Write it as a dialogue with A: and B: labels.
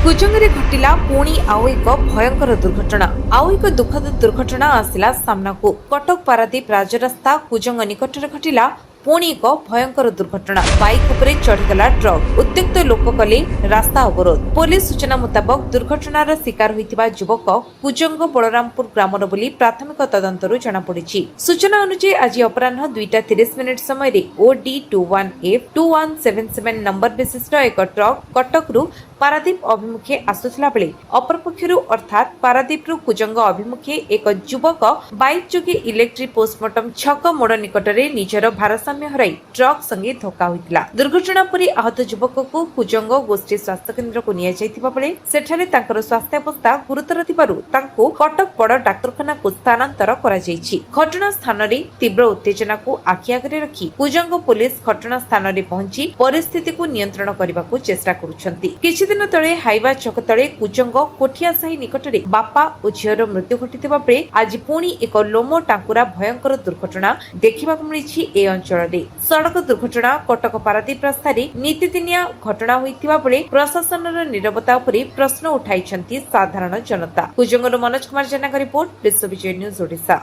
A: କୁଜଙ୍ଗରେ ଘଟିଲା ପୁଣି ଆଉ ଏକ ଭୟଙ୍କର ଦୁର୍ଘଟଣା। ଆଉ ଏକ ଦୁଃଖଦ ଦୁର୍ଘଟଣା ଆସିଲା ସାମ୍ନାକୁ। କଟକ ପାରାଦୀପ ରାଜରାସ୍ତା କୁଜଙ୍ଗ ନିକଟରେ ଘଟିଲା ପୁଣି ଏକ ଭୟଙ୍କର ଦୁର୍ଘଟଣା। ବାଇକ୍ ଉପରେ ଚଢିଗଲା ଟ୍ରକ୍। ଉତ୍ତ୍ୟକ୍ତ ଲୋକ କଲେ ରାସ୍ତା ଅବରୋଧ। ପୋଲିସ ସୂଚନା ମୁତାବକ ଦୁର୍ଘଟଣାର ଶିକାର ହୋଇଥିବା ଯୁବକ କୁଜଙ୍ଗ ବଳରାମପୁର ଗ୍ରାମର ବୋଲି ପ୍ରାଥମିକ ତଦନ୍ତରୁ ଜଣାପଡ଼ିଛି। ସୂଚନା ଅନୁଯାୟୀ ଆଜି ଅପରାହ୍ନ 2:30 ସମୟରେ OD21F2177 ନମ୍ବର ବିଶିଷ୍ଟ ଏକ ଟ୍ରକ୍ କଟକରୁ ପାରାଦୀପ ଅଭିମୁଖେ ଆସୁଥିଲା ବେଳେ ଅପରପକ୍ଷରୁ ଅର୍ଥାତ୍ ପାରାଦୀପରୁ କୁଜଙ୍ଗ ଅଭିମୁଖେ ଏକ ଯୁବକ ବାଇକ୍ ଯୋଗେ ଇଲେକ୍ଟ୍ରିକ୍ ପୋଷ୍ଟମର୍ଟମ ଛକ ମୋଡ଼ ନିକଟରେ ନିଜର ଭାରସାମ୍ୟ ହରାଇ ଟ୍ରକ୍ ସଙ୍ଗେ ଧକ୍କା ହୋଇଥିଲା। ଦୁର୍ଘଟଣା ପରେ ଆହତ ଯୁବକକୁ କୁଜଙ୍ଗ ଗୋଷ୍ଠୀ ସ୍ୱାସ୍ଥ୍ୟ କେନ୍ଦ୍ରକୁ ନିଆଯାଇଥିବା ବେଳେ ସେଠାରେ ତାଙ୍କର ସ୍ୱାସ୍ଥ୍ୟାବସ୍ଥା ଗୁରୁତର ଥିବାରୁ ତାଙ୍କୁ କଟକ ବଡ଼ ଡାକ୍ତରଖାନାକୁ ସ୍ଥାନାନ୍ତର କରାଯାଇଛି। ଘଟଣା ସ୍ଥାନରେ ତୀବ୍ର ଉତ୍ତେଜନାକୁ ଆଖି ଆଗରେ ରଖି କୁଜଙ୍ଗ ପୋଲିସ ଘଟଣା ସ୍ଥାନରେ ପହଞ୍ଚି ପରିସ୍ଥିତିକୁ ନିୟନ୍ତ୍ରଣ କରିବାକୁ ଚେଷ୍ଟା କରୁଛନ୍ତି। କିଛିଦିନ ତଳେ ହାଇୱା ଛକ ତଳେ କୁଜଙ୍ଗ କୋଠିଆ ସାହି ନିକଟରେ ବାପା ଓ ଝିଅର ମୃତ୍ୟୁ ଘଟିଥିବା ବେଳେ ଆଜି ପୁଣି ଏକ ଲୋମ ଟାଙ୍କୁରା ଭୟଙ୍କର ଦୁର୍ଘଟଣା ଦେଖିବାକୁ ମିଳିଛି ଏ ଅଞ୍ଚଳରେ। ସଡ଼କ ଦୁର୍ଘଟଣା କଟକ ପାରାଦୀପ ରାସ୍ତାରେ ନୀତିଦିନିଆ ଘଟଣା ହୋଇଥିବା ବେଳେ ପ୍ରଶାସନର ନିରବତା ଉପରେ ପ୍ରଶ୍ନ ଉଠାଇଛନ୍ତି ସାଧାରଣ ଜନତା। କୁଜଙ୍ଗରୁ ମନୋଜ କୁମାର ଜେନାଙ୍କ ରିପୋର୍ଟ, ବିଶ୍ୱବିଜୟ ନ୍ୟୁଜ ଓଡ଼ିଶା।